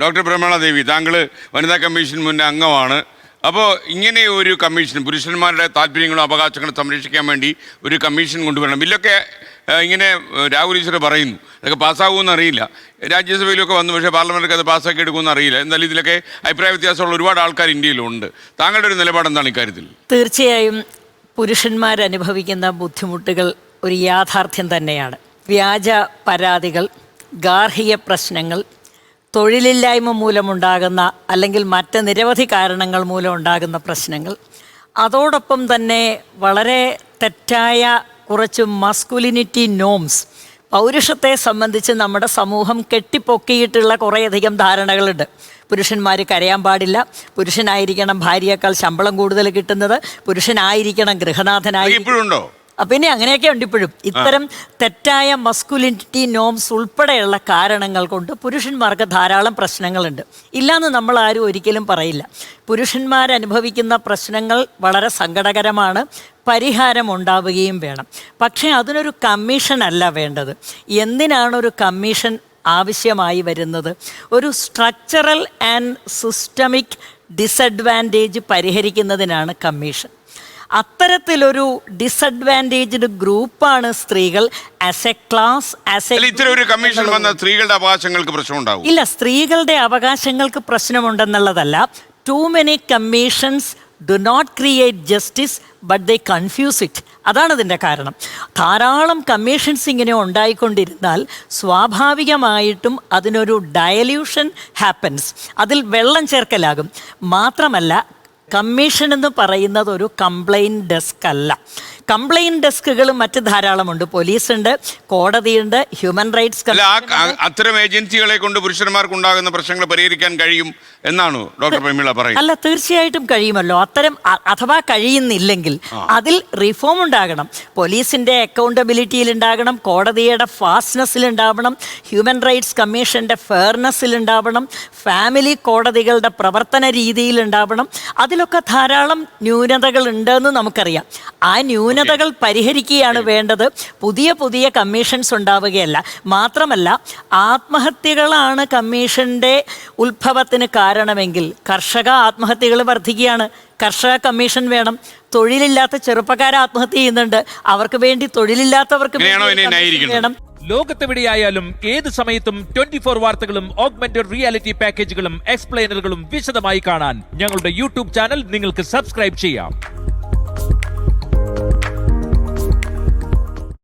Doctor Prameela ദേവി, താങ്കൾ വനിതാ commission മുൻ അംഗമാണ്. അപ്പോൾ ഇങ്ങനെ ഒരു കമ്മീഷൻ, പുരുഷന്മാരുടെ താല്പര്യങ്ങളും അവകാശങ്ങളും സംരക്ഷിക്കാൻ വേണ്ടി ഒരു കമ്മീഷൻ കൊണ്ടുവരണം. ബില്ലൊക്കെ ഇങ്ങനെ രാഹുൽ ഈശ്വർ പറയുന്നു, അതൊക്കെ പാസ്സാകുമെന്ന് അറിയില്ല. രാജ്യസഭയിലൊക്കെ വന്നു, പക്ഷേ പാർലമെൻറ്റിലേക്ക് അത് പാസ്സാക്കി എടുക്കുമെന്ന് അറിയില്ല. എന്തായാലും ഇതിലൊക്കെ അഭിപ്രായ വ്യത്യാസമുള്ള ഒരുപാട് ആൾക്കാർ ഇന്ത്യയിലുണ്ട്. താങ്കളുടെ ഒരു നിലപാട് എന്താണ് ഇക്കാര്യത്തിൽ? തീർച്ചയായും പുരുഷന്മാരനുഭവിക്കുന്ന ബുദ്ധിമുട്ടുകൾ ഒരു യാഥാർത്ഥ്യം തന്നെയാണ്. വ്യാജ പരാതികൾ, ഗാർഹിക പ്രശ്നങ്ങൾ, തൊഴിലില്ലായ്മ മൂലമുണ്ടാകുന്ന അല്ലെങ്കിൽ മറ്റ് നിരവധി കാരണങ്ങൾ മൂലം ഉണ്ടാകുന്ന പ്രശ്നങ്ങൾ, അതോടൊപ്പം തന്നെ വളരെ തെറ്റായ കുറച്ച് മസ്കുലിനിറ്റി നോംസ്, പൗരുഷത്തെ സംബന്ധിച്ച് നമ്മുടെ സമൂഹം കെട്ടിപ്പൊക്കിയിട്ടുള്ള കുറേയധികം ധാരണകളുണ്ട്. പുരുഷന്മാർ കരയാൻ പാടില്ല, പുരുഷനായിരിക്കണം ഭാര്യയേക്കാൾ ശമ്പളം കൂടുതൽ കിട്ടുന്നത്, പുരുഷനായിരിക്കണം ഗൃഹനാഥനായി. ഇപ്പോഴുണ്ടോ? പിന്നെ അങ്ങനെയൊക്കെ ഉണ്ട് ഇപ്പോഴും. ഇത്തരം തെറ്റായ മസ്കുലിനിറ്റി നോംസ് ഉൾപ്പെടെയുള്ള കാരണങ്ങൾ കൊണ്ട് പുരുഷന്മാർക്ക് ധാരാളം പ്രശ്നങ്ങളുണ്ട്. ഇല്ലയെന്ന് നമ്മൾ ആരും ഒരിക്കലും പറയില്ല. പുരുഷന്മാരനുഭവിക്കുന്ന പ്രശ്നങ്ങൾ വളരെ സങ്കടകരമാണ്, പരിഹാരമുണ്ടാവുകയും വേണം. പക്ഷേ അതിനൊരു കമ്മീഷൻ അല്ല വേണ്ടത്. എന്തിനാണ് ഒരു കമ്മീഷൻ ആവശ്യമായി വരുന്നത്? ഒരു സ്ട്രക്ചറൽ ആൻഡ് സിസ്റ്റമിക് ഡിസഡ്വാൻറ്റേജ് പരിഹരിക്കുന്നതിനാണ് കമ്മീഷൻ. അത്തരത്തിലൊരു ഡിസഡ്വാൻറ്റേജ്ഡ് ഗ്രൂപ്പാണ് സ്ത്രീകൾ. ആസ് എ ക്ലാസ്, ഒരു കമ്മീഷൻ വന്ന സ്ത്രീകളുടെ അവകാശങ്ങൾക്ക് പ്രശ്നമുണ്ടാവും. ഇല്ല, സ്ത്രീകളുടെ അവകാശങ്ങൾക്ക് പ്രശ്നമുണ്ടെന്നുള്ളതല്ല. Too many commissions do not create justice but they confuse it. അതാണ് ഇതിൻ്റെ കാരണം. ധാരാളം കമ്മീഷൻസ് ഇങ്ങനെ ഉണ്ടായിക്കൊണ്ടിരുന്നാൽ സ്വാഭാവികമായിട്ടും അതിനൊരു ഡയല്യൂഷൻ ഹാപ്പൻസ്, അതിൽ വെള്ളം ചേർക്കലാകും. മാത്രമല്ല, കമ്മീഷൻ എന്ന് പറയുന്നത് ഒരു കംപ്ലയിൻറ്റ് ഡെസ്ക് അല്ല. കംപ്ലയിൻറ്റ് ഡെസ്കുകൾ മറ്റ് ധാരാളമുണ്ട്. പോലീസുണ്ട്, കോടതിയുണ്ട്, ഹ്യൂമൻ റൈറ്റ്സ്. അത്തരം ഏജൻസികളെ കൊണ്ട് പുരുഷന്മാർക്ക് ഉണ്ടാകുന്ന പ്രശ്നങ്ങൾ പരിഹരിക്കാൻ കഴിയും എന്നാണോ ഡോക്ടർ പ്രമീള പറയുന്നത്? അല്ല, തീർച്ചയായിട്ടും കഴിയുമല്ലോ. അത്തരം അഥവാ കഴിയുന്നില്ലെങ്കിൽ അതിൽ റിഫോം ഉണ്ടാകണം. പോലീസിൻ്റെ അക്കൗണ്ടബിലിറ്റിയിൽ ഉണ്ടാകണം, കോടതിയുടെ ഫാസ്റ്റ്നെസ്സിൽ ഉണ്ടാവണം, ഹ്യൂമൻ റൈറ്റ്സ് കമ്മീഷൻ്റെ ഫെയർനെസ്സിൽ ഉണ്ടാവണം, ഫാമിലി കോടതികളുടെ പ്രവർത്തന രീതിയിൽ ഉണ്ടാവണം. അതിലൊക്കെ ധാരാളം ന്യൂനതകൾ ഉണ്ടെന്ന് നമുക്കറിയാം. ആ ന്യൂനതകൾ പരിഹരിക്കുകയാണ് വേണ്ടത്. പുതിയ പുതിയ കമ്മീഷൻസ് ഉണ്ടാവുകയല്ല. മാത്രമല്ല, ആത്മഹത്യകളാണ് കമ്മീഷൻ്റെ ഉത്ഭവത്തിന് കാരണമെങ്കിൽ കർഷക ആത്മഹത്യകൾ വർദ്ധിക്കുകയാണ്. കർഷക കമ്മീഷൻ വേണം. തൊഴിലില്ലാത്ത ചെറുപ്പക്കാരെ ആത്മഹത്യ ചെയ്യുന്നുണ്ട്, അവർക്ക് വേണ്ടി തൊഴിലില്ലാത്തവർക്ക് വേണം. ലോകത്തെവിടെയായാലും ഏത് സമയത്തും 24 വാർത്തകളും ഓഗ്മെന്റഡ് റിയാലിറ്റി പാക്കേജുകളും എക്സ്പ്ലെയിനറുകളും വിശദമായി കാണാൻ ഞങ്ങളുടെ യൂട്യൂബ് ചാനൽ നിങ്ങൾക്ക് സബ്സ്ക്രൈബ് ചെയ്യാം.